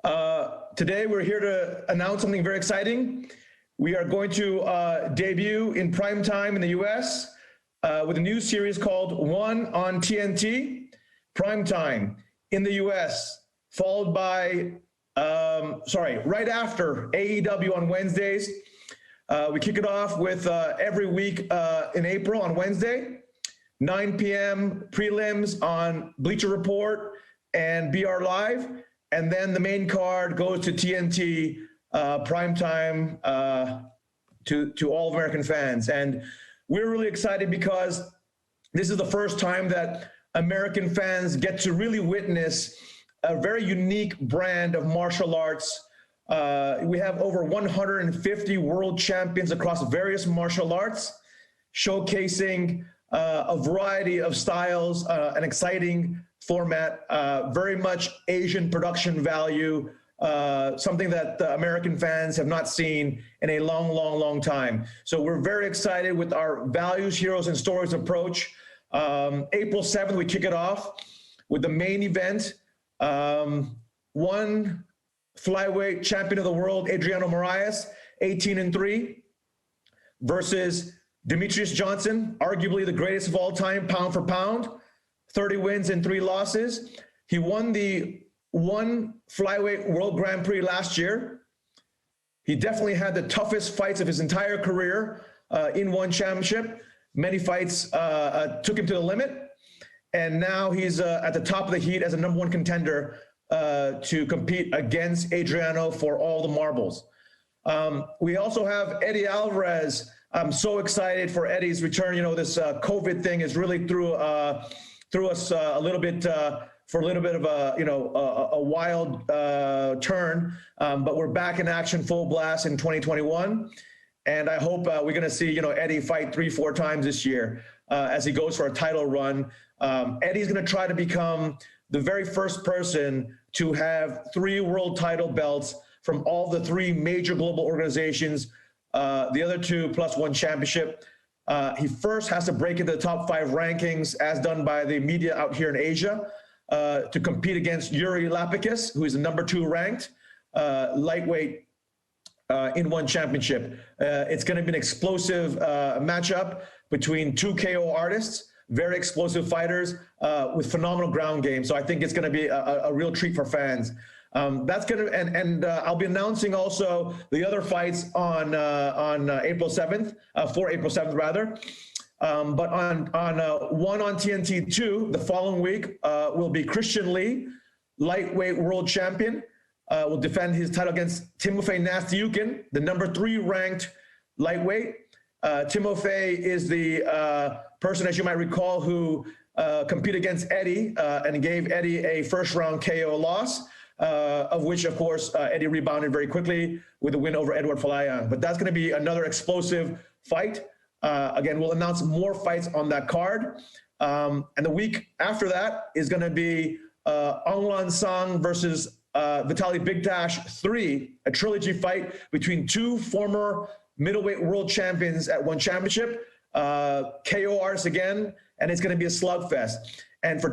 Today we're here to announce something very exciting. We are going to debut in prime time in the US with a new series called One on TNT, Prime Time in the US, followed by, right after AEW on Wednesdays. We kick it off with every week in April on Wednesday, 9 p.m. prelims on Bleacher Report and BR Live. And then the main card goes to TNT primetime to all American fans. And we're really excited because this is the first time that American fans get to really witness a very unique brand of martial arts. We have over 150 world champions across various martial arts, showcasing a variety of styles, an exciting format, very much Asian production value, something that American fans have not seen in a long time. So we're very excited with our values, heroes, and stories approach. April 7th, we kick it off with the main event. One flyweight champion of the world, Adriano Moraes, 18-3, versus Demetrius Johnson, arguably the greatest of all time, pound for pound, 30 wins and 3 losses. He won the One Flyweight World Grand Prix last year. He definitely had the toughest fights of his entire career in one championship. Many fights took him to the limit. And now he's at the top of the heat as a #1 contender to compete against Adriano for all the marbles. We also have Eddie Alvarez. I'm so excited for Eddie's return. You know, this COVID thing has really threw us a little bit for a little bit of a wild turn. But we're back in action full blast in 2021. And I hope we're going to see, Eddie fight 3-4 times this year as he goes for a title run. Eddie's going to try to become the very first person to have 3 world title belts from all the 3 major global organizations, the other 2 plus 1 championship. He first has to break into the top 5 rankings as done by the media out here in Asia to compete against Yuri Lapikis, who is the #2 ranked lightweight in one championship. It's going to be an explosive matchup between 2 KO artists, very explosive fighters with phenomenal ground game. So I think it's going to be a real treat for fans. That's going to, and I'll be announcing also the other fights on April 7th, for April 7th rather. But on One on TNT 2, the following week will be Christian Lee, lightweight world champion, will defend his title against Timofey Nastyukhin, the #3 ranked lightweight. Timofey is the person, as you might recall, who competed against Eddie and gave Eddie a first-round KO loss, of which, of course, Eddie rebounded very quickly with a win over Edward Falayan. But that's going to be another explosive fight. Again, we'll announce more fights on that card. And the week after that is going to be Aung Sang versus Vitaly Bigdash 3, a trilogy fight between 2 former middleweight world champions at one championship, KO artists again, and it's going to be a slugfest. And for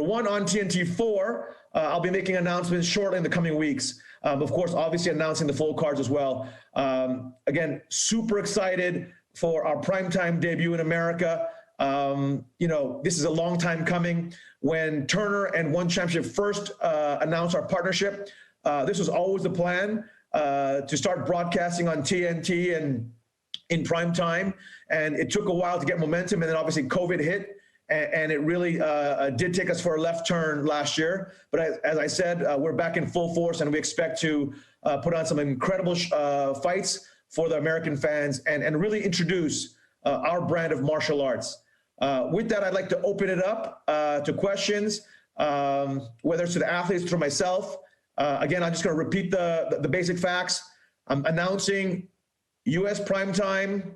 One on TNT 4, I'll be making announcements shortly in the coming weeks. Of course, obviously announcing the full cards as well. Again, super excited for our primetime debut in America. This is a long time coming. When Turner and One Championship first announced our partnership, this was always the plan, to start broadcasting on TNT and in prime time. And it took a while to get momentum, and then obviously COVID hit, and it really did take us for a left turn last year. But as I said, we're back in full force, and we expect to put on some incredible fights for the American fans and really introduce our brand of martial arts. With that, I'd like to open it up to questions, whether it's to the athletes or to myself. Again, I'm just going to repeat the basic facts. I'm announcing US Primetime,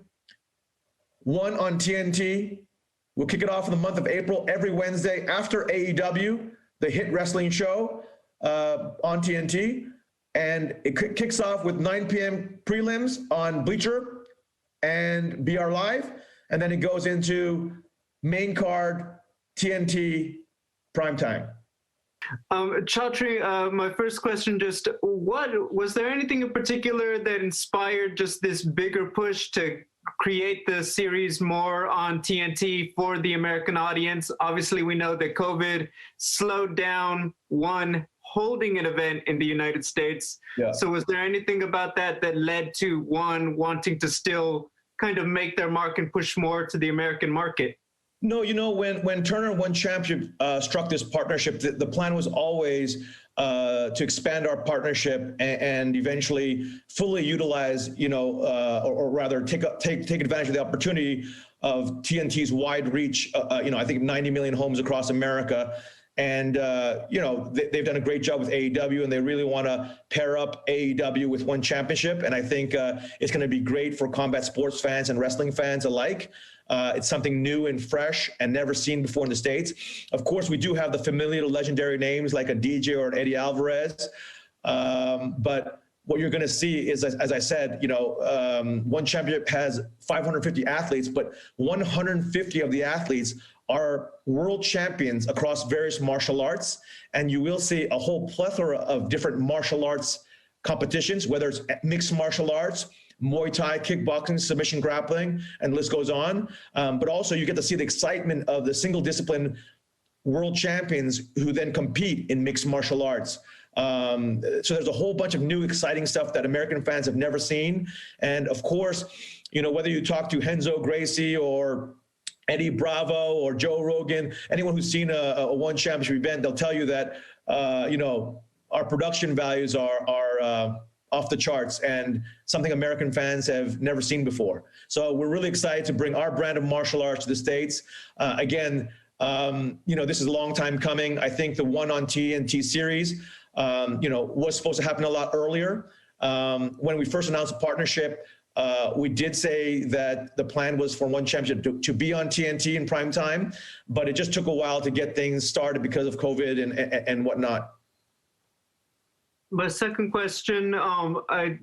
One on TNT. We'll kick it off in the month of April every Wednesday after AEW, the hit wrestling show on TNT. And it kicks off with 9 p.m. prelims on Bleacher and BR Live. And then it goes into main card TNT primetime. Chatri, my first question, just was there anything in particular that inspired just this bigger push to create the series more on TNT for the American audience? Obviously, we know that COVID slowed down one holding an event in the United States. Yeah. So was there anything about that that led to one wanting to still kind of make their mark and push more to the American market? No, when Turner One Championship struck this partnership, the plan was always to expand our partnership and eventually fully utilize, or rather take advantage of the opportunity of TNT's wide reach. I think 90 million homes across America. And, they've done a great job with AEW, and they really want to pair up AEW with One Championship. And I think it's going to be great for combat sports fans and wrestling fans alike. It's something new and fresh and never seen before in the States. Of course, we do have the familiar legendary names like a DJ or an Eddie Alvarez. But what you're going to see is, as I said, One Championship has 550 athletes, but 150 of the athletes are world champions across various martial arts. And you will see a whole plethora of different martial arts competitions, whether it's mixed martial arts, Muay Thai, kickboxing, submission grappling, and the list goes on. But also you get to see the excitement of the single discipline world champions who then compete in mixed martial arts. So there's a whole bunch of new exciting stuff that American fans have never seen. And of course, whether you talk to Renzo Gracie or Eddie Bravo or Joe Rogan, anyone who's seen a One Championship event, they'll tell you that, our production values are off the charts and something American fans have never seen before. So we're really excited to bring our brand of martial arts to the States. Again, this is a long time coming. I think the one on TNT series, was supposed to happen a lot earlier. When we first announced the partnership, we did say that the plan was for One Championship to be on TNT in prime time, but it just took a while to get things started because of COVID and whatnot. My second question, I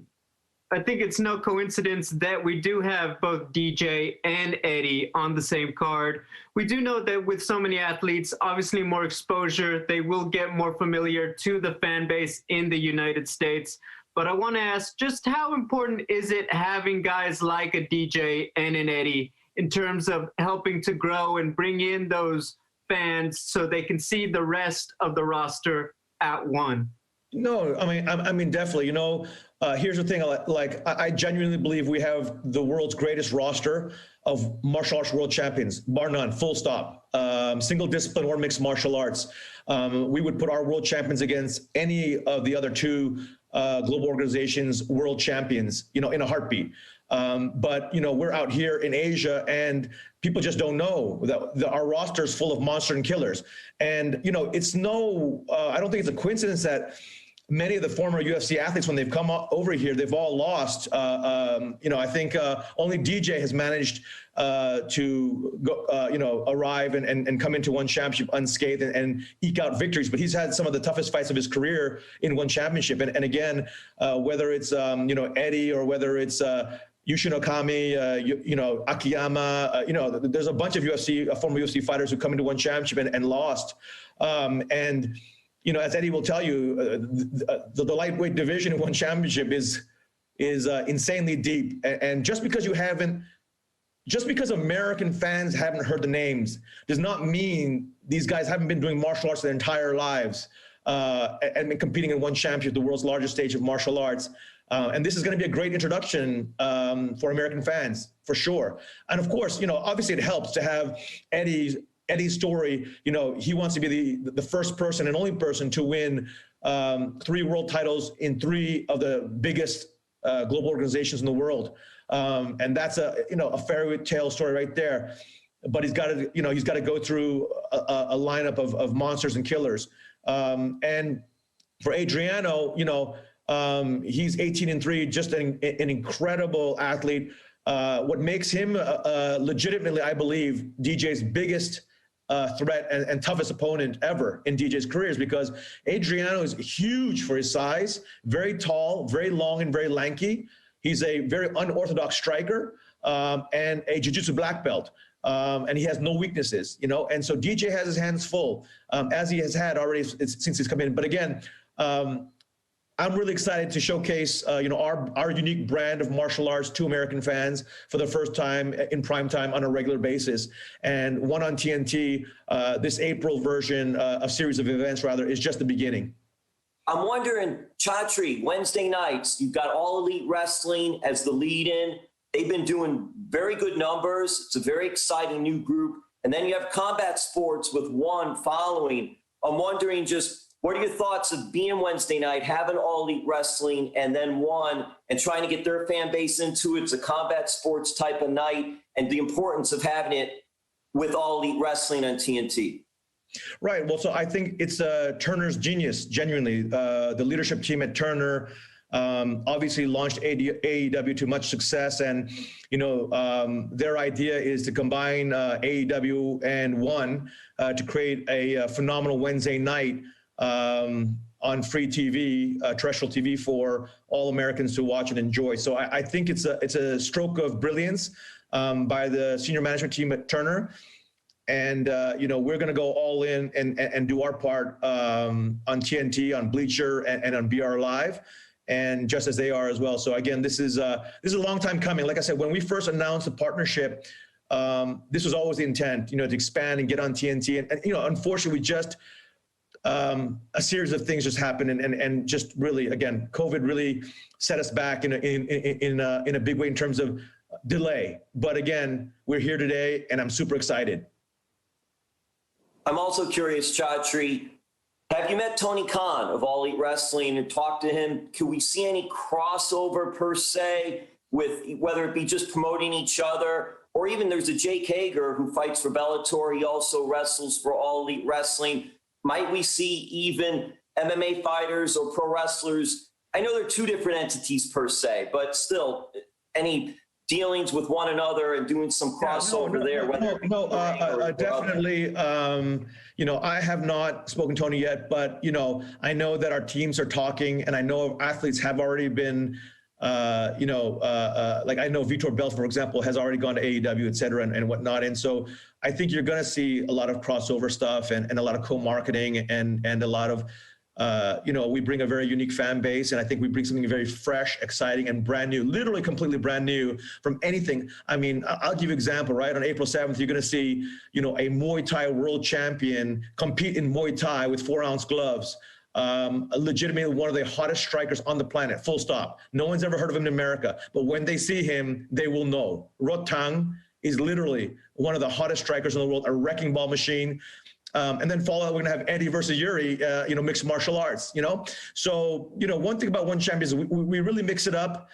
think it's no coincidence that we do have both DJ and Eddie on the same card. We do know that with so many athletes, obviously more exposure, they will get more familiar to the fan base in the United States. But I want to ask, just how important is it having guys like a DJ and an Eddie in terms of helping to grow and bring in those fans so they can see the rest of the roster at one? No, I mean, definitely. Here's the thing. I genuinely believe we have the world's greatest roster of martial arts world champions, bar none, full stop. Single discipline or mixed martial arts. We would put our world champions against any of the other two global organizations' world champions, in a heartbeat. But we're out here in Asia, and people just don't know that our roster is full of monster and killers. And it's I don't think it's a coincidence that many of the former UFC athletes, when they've come over here, they've all lost. I think only DJ has managed to go, arrive and come into One Championship unscathed and eke out victories. But he's had some of the toughest fights of his career in One Championship. And again, whether it's Eddie or whether it's Yushin Okami, Akiyama, there's a bunch of former UFC fighters who come into One Championship and lost. As Eddie will tell you, the lightweight division in One Championship is insanely deep. And just because American fans haven't heard the names does not mean these guys haven't been doing martial arts their entire lives and been competing in One Championship, the world's largest stage of martial arts. And this is going to be a great introduction for American fans, for sure. And of course, obviously it helps to have Eddie's story. He wants to be the first person and only person to win 3 world titles in 3 of the biggest global organizations in the world. And that's a fairy tale story right there. But he's got to go through a lineup of monsters and killers. And for Adriano, he's 18-3, just an incredible athlete. What makes him legitimately, I believe, DJ's biggest threat and toughest opponent ever in DJ's career is because Adriano is huge for his size, very tall, very long, and very lanky. He's a very unorthodox striker and a jiu-jitsu black belt. and he has no weaknesses, you know. And so DJ has his hands full, as he has had already since he's come in. But again, I'm really excited to showcase, you know, our unique brand of martial arts to American fans for the first time in prime time on a regular basis. And one on TNT, this April version, a series of events rather, is just the beginning. I'm wondering, Chatri, Wednesday nights, you've got All Elite Wrestling as the lead-in. They've been doing very good numbers. It's a very exciting new group. And then you have Combat Sports with One following. I'm wondering just, what are your thoughts of being Wednesday night, having All Elite Wrestling and then One, and trying to get their fan base into it? It's a combat sports type of night, and the importance of having it with All Elite Wrestling on TNT. Right. Well, so I think it's Turner's genius, genuinely. The leadership team at Turner obviously launched AEW to much success, and you know, their idea is to combine AEW and One to create a phenomenal Wednesday night on free TV, terrestrial TV, for all Americans to watch and enjoy. So I think it's a stroke of brilliance by the senior management team at Turner. And, you know, we're going to go all in and do our part on TNT, on Bleacher, and on BR Live, and just as they are as well. So again, this is a long time coming. Like I said, when we first announced the partnership, this was always the intent, you know, to expand and get on TNT. And you know, unfortunately, we just a series of things just happened, and just really, again, COVID really set us back in a big way in terms of delay. But again, we're here today, and I'm super excited. I'm also curious, Chatri, have you met Tony Khan of All Elite Wrestling and talked to him? Can we see any crossover per se, with whether it be just promoting each other, or even there's a Jake Hager who fights for Bellator. He also wrestles for All Elite Wrestling. Might we see even MMA fighters or pro wrestlers? I know they're two different entities per se, but still, any dealings with one another and doing some crossover there? Definitely. You know, I have not spoken to Tony yet, but, you know, I know that our teams are talking, and I know athletes have already been, you know, like I know Vitor Belfort, for example, has already gone to AEW, et cetera, and whatnot. And so I think you're going to see a lot of crossover stuff and a lot of co-marketing and a lot of, you know, we bring a very unique fan base, and I think we bring something very fresh, exciting, and brand new, literally completely brand new from anything. I mean, I'll give you an example, right? On April 7th, you're going to see, you know, a Muay Thai world champion compete in Muay Thai with 4-ounce gloves. Legitimately one of the hottest strikers on the planet, full stop. No one's ever heard of him in America, but when they see him, they will know. Rotang is literally one of the hottest strikers in the world, a wrecking ball machine. And then follow up, we're gonna have Eddie versus Yuri, you know, mixed martial arts, you know? So, you know, one thing about One Champions is we really mix it up.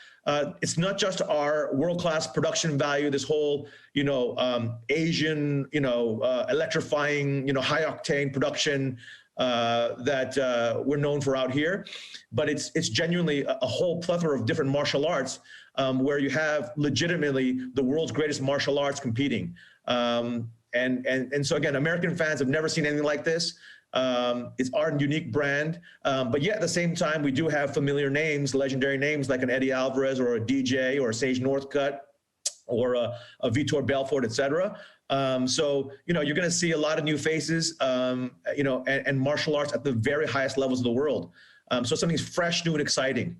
It's not just our world-class production value, this whole, you know, Asian, you know, electrifying, you know, high-octane production that we're known for out here, but it's genuinely a whole plethora of different martial arts where you have legitimately the world's greatest martial arts competing. And so again, American fans have never seen anything like this. It's our unique brand, but yet at the same time, we do have familiar names, legendary names like an Eddie Alvarez or a DJ or a Sage Northcutt or a Vitor Belfort, et cetera. So, you know, you're going to see a lot of new faces, you know, and martial arts at the very highest levels of the world. So something's fresh, new, and exciting.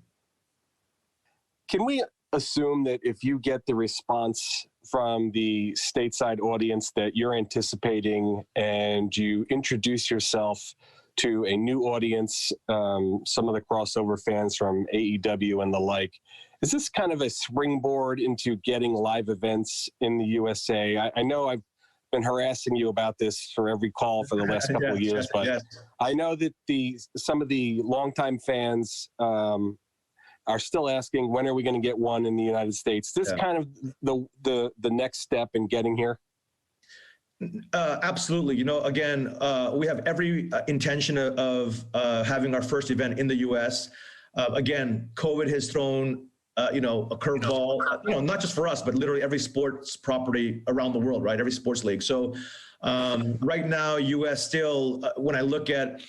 Can we assume that if you get the response from the stateside audience that you're anticipating and you introduce yourself to a new audience, some of the crossover fans from AEW and the like, is this kind of a springboard into getting live events in the USA? I know I've been harassing you about this for every call for the last couple of years, but I know that some of the longtime fans are still asking, when are we going to get one in the United States? This kind of the next step in getting here? Absolutely. You know, again, we have every intention of having our first event in the U.S. Again, COVID has thrown, you know, a curveball, you know, not just for us, but literally every sports property around the world, right? Every sports league. So right now, U.S. still, when I look at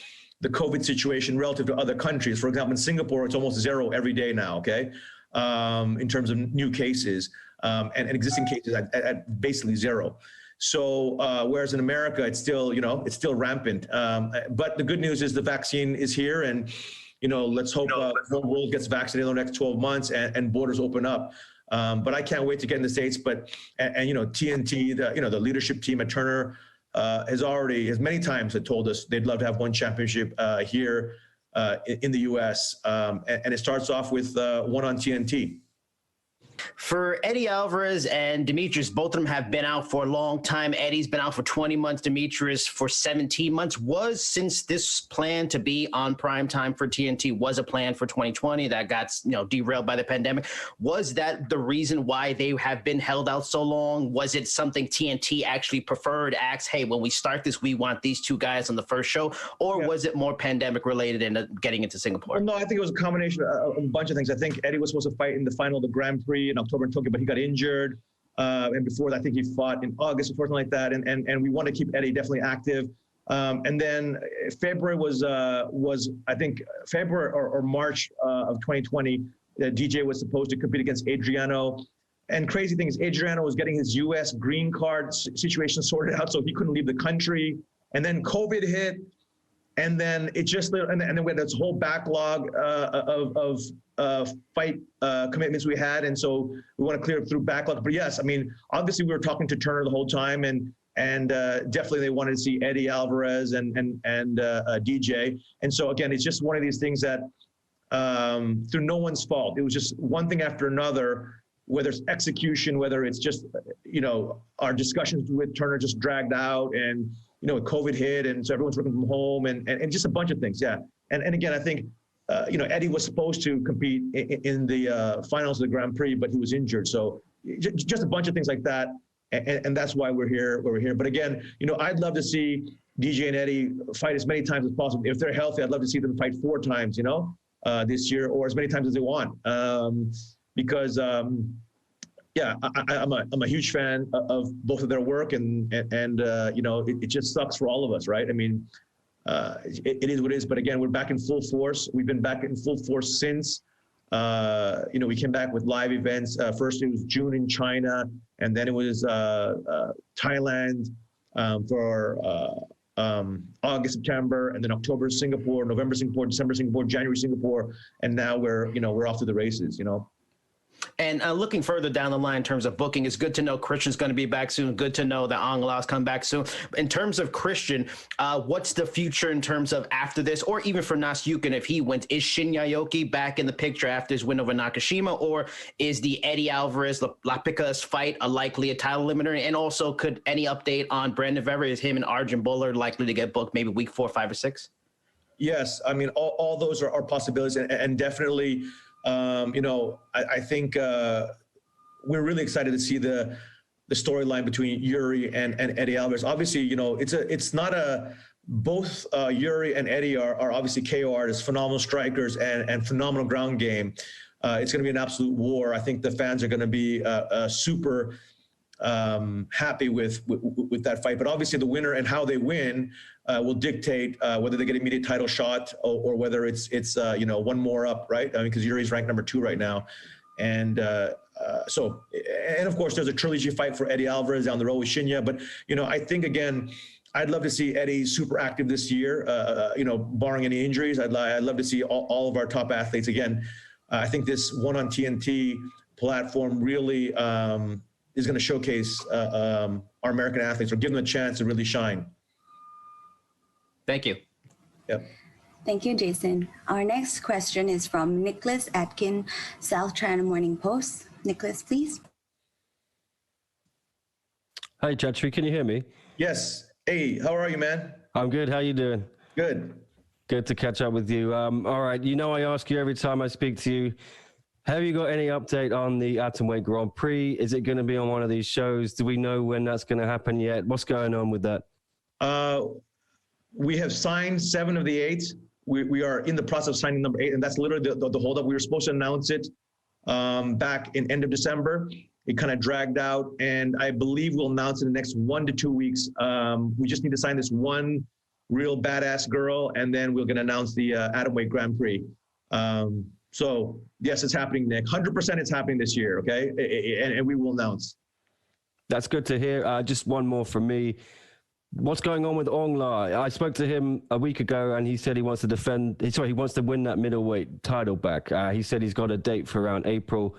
the COVID situation relative to other countries, for example, in Singapore, it's almost zero every day now, okay? In terms of new cases and existing cases at basically zero. So whereas in America, it's still, it's still rampant. But the good news is the vaccine is here, and let's hope the whole world gets vaccinated in the next 12 months and borders open up. But I can't wait to get in the States. But TNT, the leadership team at Turner has many times told us they'd love to have one championship here in the U.S. And it starts off with one on TNT. For Eddie Alvarez and Demetrius, both of them have been out for a long time. Eddie's been out for 20 months, Demetrius for 17 months. Since this plan to be on prime time for TNT was a plan for 2020 that got derailed by the pandemic, was that the reason why they have been held out so long? Was it something TNT actually preferred, asked, hey, when we start this, we want these two guys on the first show? Or was it more pandemic related and getting into Singapore? Well, no, I think it was a combination of a bunch of things. I think Eddie was supposed to fight in the final of the Grand Prix in October in Tokyo, but he got injured. And before that, I think he fought in August or something like that. And we want to keep Eddie definitely active. And then February was I think February or March of 2020, DJ was supposed to compete against Adriano. And crazy thing is Adriano was getting his US green card situation sorted out, so he couldn't leave the country. And then COVID hit. And then it just, and then we had this whole backlog of fight commitments we had. And so we want to clear up through backlog. But yes, I mean, obviously we were talking to Turner the whole time, and definitely they wanted to see Eddie Alvarez and DJ. And so again, it's just one of these things that through no one's fault. It was just one thing after another, whether it's execution, whether it's just, our discussions with Turner just dragged out, and COVID hit, and so everyone's working from home, and just a bunch of things. Yeah. And again, I think, Eddie was supposed to compete in the finals of the Grand Prix, but he was injured. So just a bunch of things like that. And that's why we're here. But again, I'd love to see DJ and Eddie fight as many times as possible. If they're healthy, I'd love to see them fight 4 times, this year, or as many times as they want. Because, yeah, I'm a huge fan of both of their work, and it just sucks for all of us, right? I mean, it is what it is. But again, we're back in full force. We've been back in full force since. We came back with live events. First, it was June in China, and then it was Thailand for August, September, and then October, Singapore, November, Singapore, December, Singapore, January, Singapore, and now we're off to the races. And looking further down the line in terms of booking, it's good to know Christian's going to be back soon. Good to know that Ong Lao's come back soon. In terms of Christian, what's the future in terms of after this, or even for Nasyukin if he wins? Is Shin Yaoki back in the picture after his win over Nakashima, or is the Eddie Alvarez, Lapicas fight a title limiter? And also, could any update on Brandon Vever? Is him and Arjun Buller likely to get booked maybe week 4, 5, or 6? Yes, I mean, all those are possibilities, and definitely. I think we're really excited to see the storyline between Yuri and Eddie Alvarez. Obviously, it's not both Yuri and Eddie are obviously KO artists, phenomenal strikers, and phenomenal ground game. It's going to be an absolute war. I think the fans are going to be super happy with that fight. But obviously, the winner and how they win will dictate whether they get an immediate title shot or whether it's one more up, right? I mean, because Yuri's ranked number 2 right now, and of course there's a trilogy fight for Eddie Alvarez down the road with Shinya. But I think again, I'd love to see Eddie super active this year. Barring any injuries, I'd love to see all of our top athletes again. I think this one on TNT platform really is going to showcase our American athletes, or give them a chance to really shine. Thank you. Yep. Thank you, Jason. Our next question is from Nicholas Atkin, South China Morning Post. Nicholas, please. Hi, Chatri. Can you hear me? Yes. Hey, how are you, man? I'm good. How you doing? Good. Good to catch up with you. All right. I ask you every time I speak to you, have you got any update on the Atomway Grand Prix? Is it going to be on one of these shows? Do we know when that's going to happen yet? What's going on with that? We have signed 7 of the 8. We are in the process of signing number 8, and that's literally the holdup. We were supposed to announce it back in end of December. It kind of dragged out, and I believe we'll announce it in the next 1 to 2 weeks. We just need to sign this one real badass girl, and then we're going to announce the Atomway Grand Prix. So yes, it's happening, Nick. 100% it's happening this year, okay? And we will announce. That's good to hear. Just one more from me. What's going on with Ong La? I spoke to him a week ago, and he said he wants to he wants to win that middleweight title back. He said he's got a date for around April.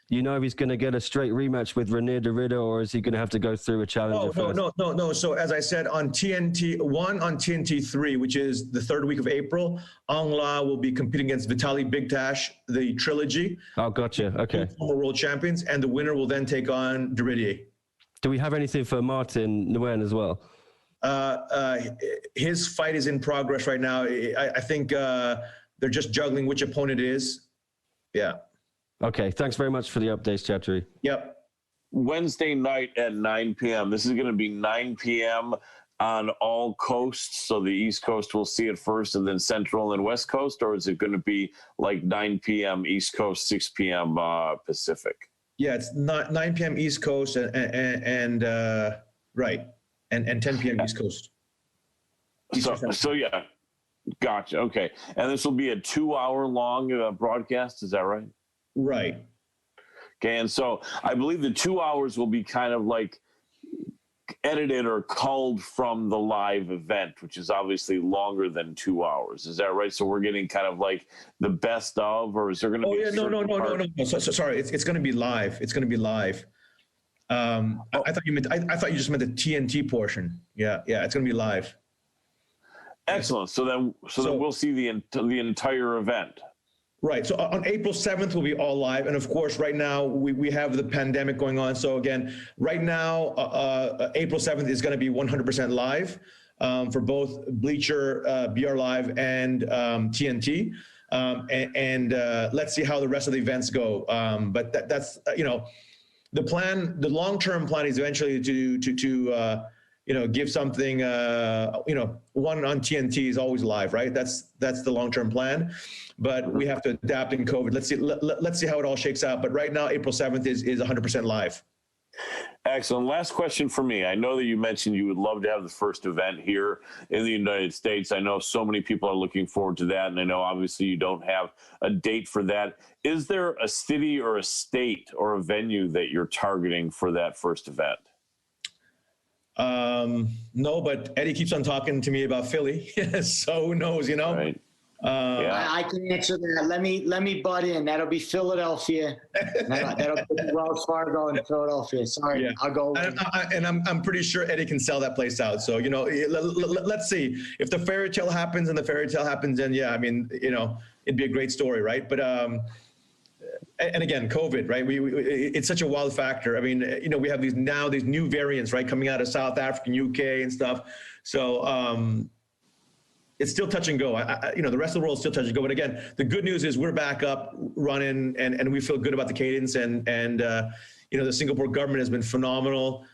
You know if he's going to get a straight rematch with Renier de Ridder, or is he going to have to go through a challenger first? No. So as I said, on TNT 3, which is the third week of April, Ong La will be competing against Vitaly Bigtash, the trilogy. Oh, gotcha. Okay. Former world champions, and the winner will then take on de Ridder. Do we have anything for Martin Nguyen as well? His fight is in progress right now. I think they're just juggling which opponent it is. Yeah. Okay. Thanks very much for the updates, Chatri. Yep. Wednesday night at 9 p.m. This is going to be 9 p.m. on all coasts. So the East Coast will see it first, and then Central and West Coast, or is it going to be like 9 p.m. East Coast, 6 p.m. Pacific? Yeah, it's not 9 p.m. East Coast and 10 p.m. East Coast. So yeah, gotcha. Okay, and this will be a 2-hour long broadcast. Is that right? Right. Okay, and so I believe the 2 hours will be kind of like edited or culled from the live event, which is obviously longer than 2 hours. Is that right? So we're getting kind of like the best of, or is there going to be? Oh yeah, no. So sorry, it's going to be live. It's going to be live. I thought you just meant the TNT portion. Yeah, it's going to be live. Excellent. So then we'll see the entire event. Right. So on April 7th, we'll be all live. And of course, right now we have the pandemic going on. So again, right now, April 7th is going to be 100% live for both Bleacher, BR Live, and TNT. Let's see how the rest of the events go. But that's the plan. The long-term plan is eventually to give something. One on TNT is always live, right? That's the long-term plan. But we have to adapt in COVID. Let's see how it all shakes out. But right now, April 7th is 100% live. Excellent. Last question for me. I know that you mentioned you would love to have the first event here in the United States. I know so many people are looking forward to that, and I know obviously you don't have a date for that. Is there a city or a state or a venue that you're targeting for that first event? No, but Eddie keeps on talking to me about Philly, so who knows, Right. I can answer that. Let me butt in. That'll be Philadelphia. That'll be Wells Fargo in Philadelphia. Sorry, yeah. I'll go. I'm pretty sure Eddie can sell that place out. So let's see if the fairy tale happens, then yeah, I mean, it'd be a great story, right? But and again, COVID, right? It's such a wild factor. I mean, we have these new variants, right, coming out of South Africa, UK, and stuff. So. It's still touch and go. The rest of the world is still touch and go. But again, the good news is we're back up running, and we feel good about the cadence. And the Singapore government has been phenomenal.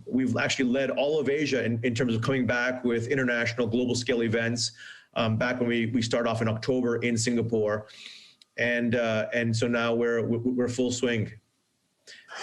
We've actually led all of Asia in terms of coming back with international global scale events. Back when we start off in October in Singapore, and so now we're full swing.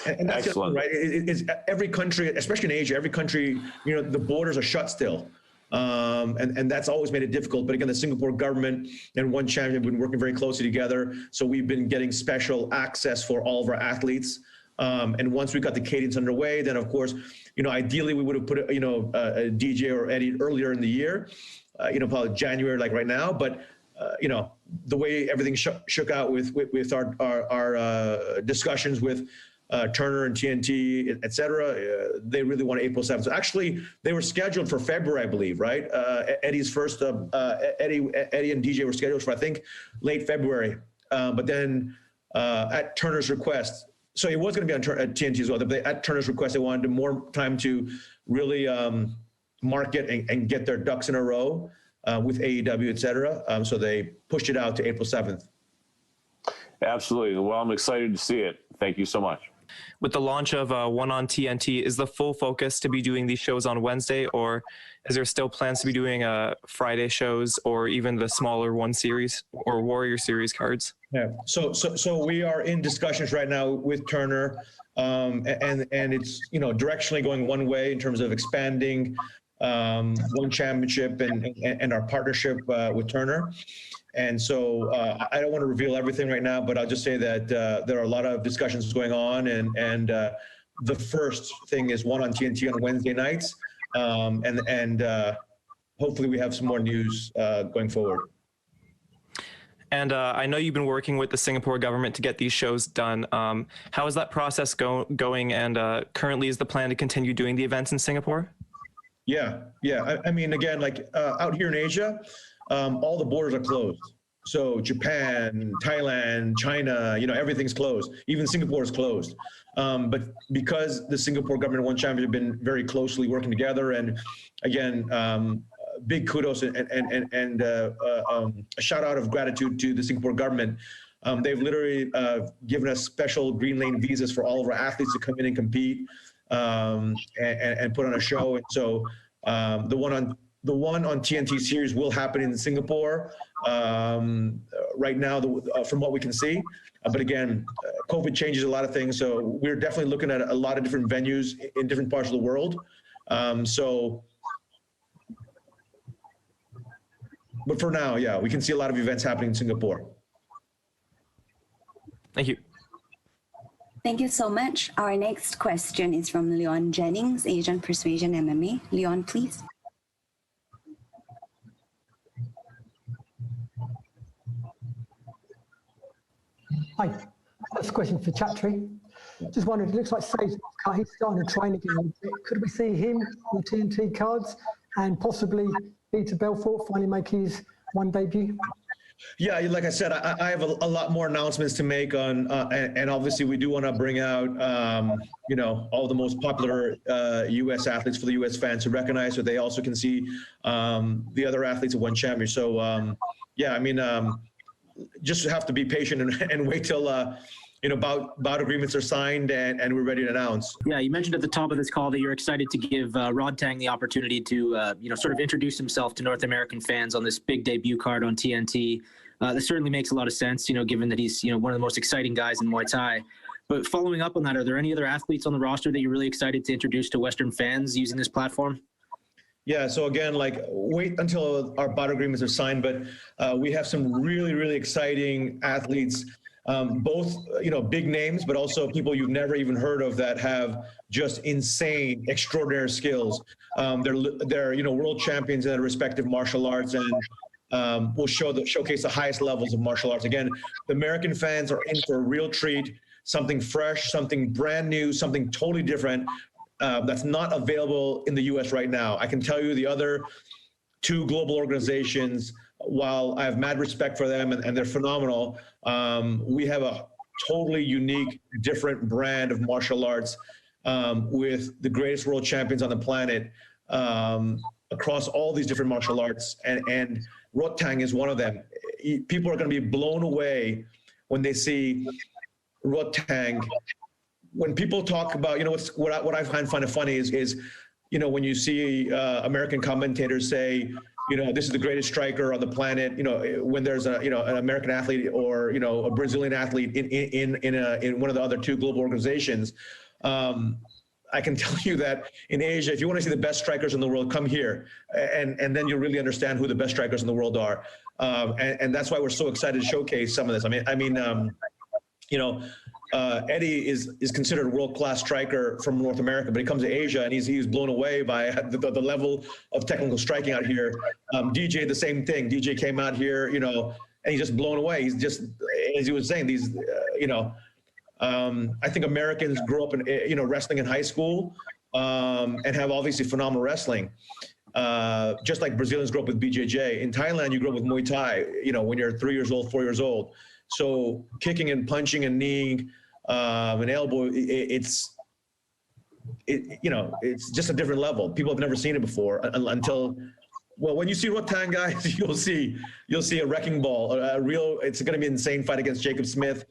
And that's excellent, right? It's every country, especially in Asia, every country, the borders are shut still. And that's always made it difficult. But again, the Singapore government and One Champion have been working very closely together. So we've been getting special access for all of our athletes. And once we got the cadence underway, then of course, ideally we would have put a DJ or Eddie earlier in the year, probably January, like right now. But the way everything shook out with our discussions with Turner and TNT, et cetera, they really want April 7th. So actually, they were scheduled for February, I believe, right? Eddie's first, Eddie and DJ were scheduled for, I think, late February. But then at Turner's request, so it was going to be at TNT as well, but at Turner's request, they wanted more time to really market and get their ducks in a row with AEW, et cetera. So they pushed it out to April 7th. Absolutely. Well, I'm excited to see it. Thank you so much. With the launch of One on TNT, is the full focus to be doing these shows on Wednesday, or is there still plans to be doing Friday shows or even the smaller One Series or Warrior Series cards? Yeah. So we are in discussions right now with Turner, and it's directionally going one way in terms of expanding One Championship and our partnership with Turner. And so I don't want to reveal everything right now, but I'll just say that there are a lot of discussions going on, and the first thing is one on TNT on Wednesday nights. And hopefully we have some more news going forward. And I know you've been working with the Singapore government to get these shows done. How is that process going? And currently, is the plan to continue doing the events in Singapore? Yeah. I mean, again, like out here in Asia, all the borders are closed. So Japan, Thailand, China, everything's closed. Even Singapore is closed. But because the Singapore government and One Championship have been very closely working together, and again, big kudos and a shout out of gratitude to the Singapore government. They've literally given us special green lane visas for all of our athletes to come in and compete and put on a show. And so the one on TNT series will happen in Singapore right now, from what we can see. But again, COVID changes a lot of things. So we're definitely looking at a lot of different venues in different parts of the world. But for now, yeah, we can see a lot of events happening in Singapore. Thank you. Thank you so much. Our next question is from Leon Jennings, Asian Persuasion MMA. Leon, please. Hi. First question for Chatri. Just wondered, it looks like Save's he's starting to train again. Could we see him on the TNT cards and possibly Peter Belfort finally make his one debut? Yeah, like I said, I have a lot more announcements to make on, and obviously we do want to bring out, all the most popular U.S. athletes for the U.S. fans to recognize, so they also can see the other athletes of One Champion. So, yeah, I mean, just have to be patient and wait till bout agreements are signed and we're ready to announce. Yeah, you mentioned at the top of this call that you're excited to give Rod Tang the opportunity to, sort of introduce himself to North American fans on this big debut card on TNT. That certainly makes a lot of sense, given that he's, one of the most exciting guys in Muay Thai. But following up on that, are there any other athletes on the roster that you're really excited to introduce to Western fans using this platform? Yeah, so again, wait until our bout agreements are signed, but we have some really, really exciting athletes. Both, big names, but also people you've never even heard of that have just insane, extraordinary skills. They're world champions in their respective martial arts, and will showcase the highest levels of martial arts. Again, the American fans are in for a real treat, something fresh, something brand new, something totally different that's not available in the U.S. right now. I can tell you the other two global organizations, while I have mad respect for them and they're phenomenal, we have a totally unique, different brand of martial arts with the greatest world champions on the planet across all these different martial arts. And Rod Tang is one of them. People are going to be blown away when they see Rod Tang. When people talk about, what I find kind of funny is when you see American commentators say, this is the greatest striker on the planet. When there's an American athlete or a Brazilian athlete in one of the other two global organizations, I can tell you that in Asia, if you want to see the best strikers in the world, come here, and then you'll really understand who the best strikers in the world are, and that's why we're so excited to showcase some of this. Eddie is considered a world-class striker from North America, but he comes to Asia and he's blown away by the level of technical striking out here. DJ, the same thing. DJ came out here, and he's just blown away. He's just, as he was saying, I think Americans grew up in, wrestling in high school and have obviously phenomenal wrestling. Just like Brazilians grew up with BJJ. In Thailand, you grew up with Muay Thai, when you're 3 years old, 4 years old. So kicking and punching and kneeing, an elbow, it's just a different level. People have never seen it before until, well, when you see Rod Tang, guys, you'll see a wrecking ball, it's going to be an insane fight against Jacob Smith.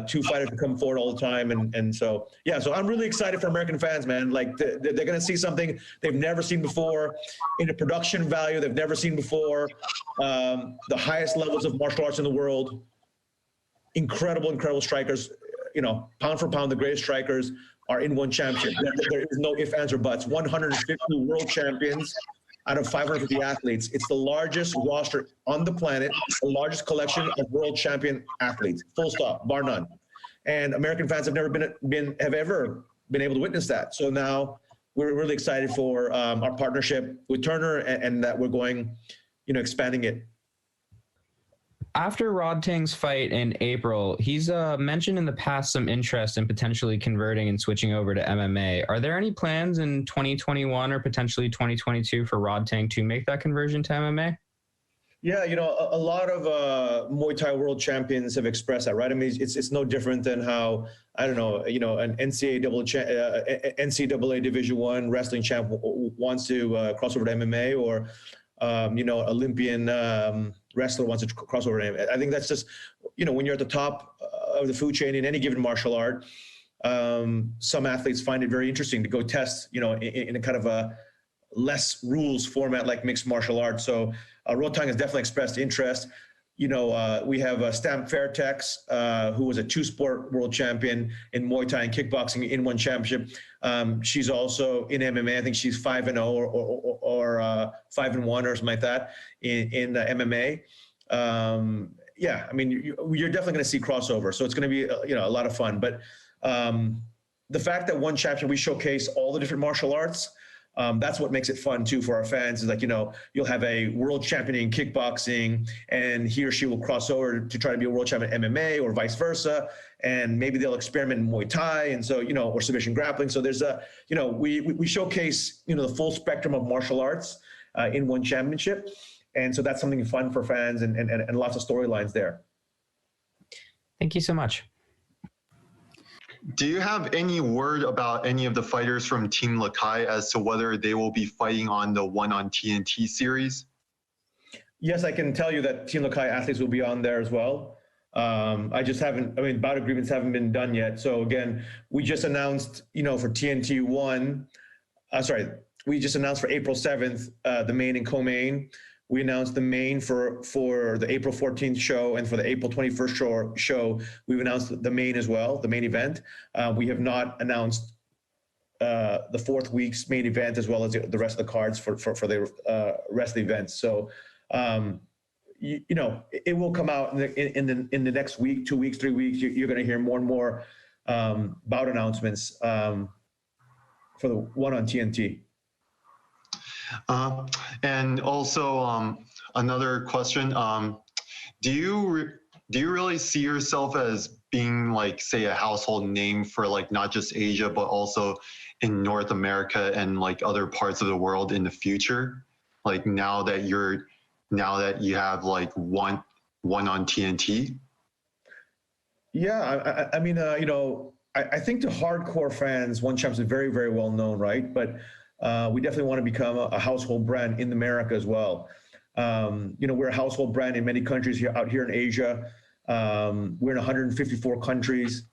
Two fighters who come forward all the time. And so, yeah, so I'm really excited for American fans, man. They're going to see something they've never seen before in a production value they've never seen before. The highest levels of martial arts in the world. Incredible strikers. Pound for pound, the greatest strikers are in One Championship. There is no ifs, ands, or buts. 150 world champions out of 550 athletes. It's the largest roster on the planet, the largest collection of world champion athletes. Full stop, bar none. And American fans have never have ever been able to witness that. So now we're really excited for our partnership with Turner and that we're going, expanding it. After Rod Tang's fight in April, he's mentioned in the past some interest in potentially converting and switching over to MMA. Are there any plans in 2021 or potentially 2022 for Rod Tang to make that conversion to MMA? Yeah, a lot of Muay Thai world champions have expressed that, right? I mean, it's no different than how, I don't know, an NCAA Division I wrestling champ wants to cross over to MMA, or Olympian wrestler wants to cross over to MMA. I think that's just, when you're at the top of the food chain in any given martial art, some athletes find it very interesting to go test, in a kind of a less rules format like mixed martial arts. So Rod Tang has definitely expressed interest. We have Stamp Fairtex, who was a two-sport world champion in Muay Thai and kickboxing in one championship. She's also in MMA. I think she's 5-0 or 5-1 or something like that in MMA. Yeah, I mean, you're definitely going to see crossover. So it's going to be a lot of fun. But the fact that one champion, we showcase all the different martial arts. That's what makes it fun too for our fans. Is like, you'll have a world champion in kickboxing and he or she will cross over to try to be a world champion in MMA or vice versa. And maybe they'll experiment in Muay Thai. And so, or submission grappling. So there's we showcase, the full spectrum of martial arts in one championship. And so that's something fun for fans and lots of storylines there. Thank you so much. Do you have any word about any of the fighters from Team Lakai as to whether they will be fighting on the One on TNT series? Yes, I can tell you that Team Lakai athletes will be on there as well. I just haven't, bout agreements haven't been done yet. So again, we just announced, for TNT we just announced for April 7th, the main and co-main. We announced the main for the April 14th show, and for the April 21st show, we've announced the main as well, the main event. We have not announced the fourth week's main event as well as the rest of the cards for the rest of the events. So, it will come out in the next week, 2 weeks, 3 weeks. You're going to hear more and more bout announcements for the one on TNT. And also another question, do you really see yourself as being like, say, a household name for like not just Asia, but also in North America and like other parts of the world in the future? Like now that you have like one on TNT? Yeah, I mean, I think to hardcore fans, One Champs is very, very well known, right? But we definitely want to become a household brand in America as well. We're a household brand in many countries out here in Asia. We're in 154 countries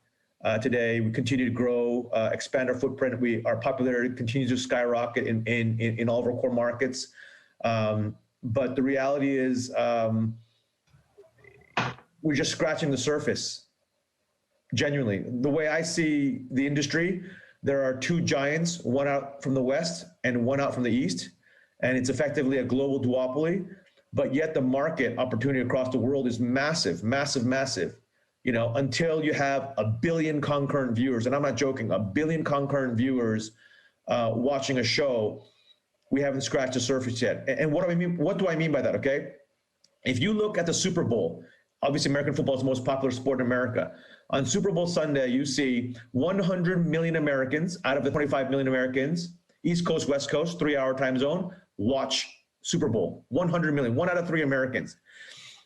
today. We continue to grow, expand our footprint. Our popularity continues to skyrocket in all of our core markets. But the reality is we're just scratching the surface, genuinely. The way I see the industry, there are two giants, one out from the West and one out from the East, and it's effectively a global duopoly, but yet the market opportunity across the world is massive, massive, massive. Until you have 1 billion concurrent viewers, and I'm not joking, 1 billion concurrent viewers watching a show, we haven't scratched the surface yet. And what do I mean by that, okay? If you look at the Super Bowl, obviously American football is the most popular sport in America. On Super Bowl Sunday, you see 100 million Americans out of the 25 million Americans, East Coast, West Coast, 3-hour time zone, watch Super Bowl. 100 million, 1 out of 3 Americans.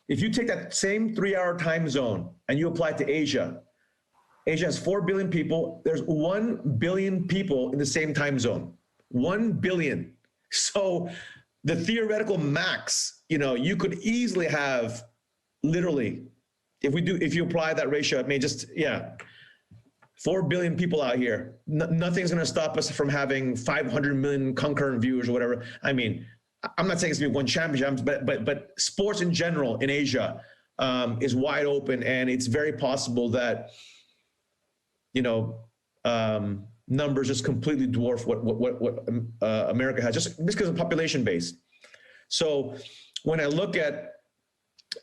If you take that same 3-hour time zone and you apply it to Asia, Asia has 4 billion people. There's 1 billion people in the same time zone. 1 billion. So the theoretical max, you could easily have literally, if you apply that ratio, 4 billion people out here. Nothing's going to stop us from having 500 million concurrent viewers or whatever. I mean, I'm not saying it's going to be one championship, but sports in general in Asia is wide open, and it's very possible that numbers just completely dwarf what America has, just because of population base. So when I look at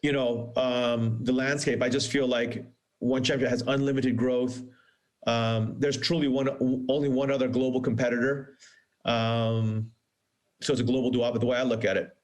the landscape, I just feel like One Champion has unlimited growth. There's truly only one other global competitor. So it's a global duopoly, the way I look at it.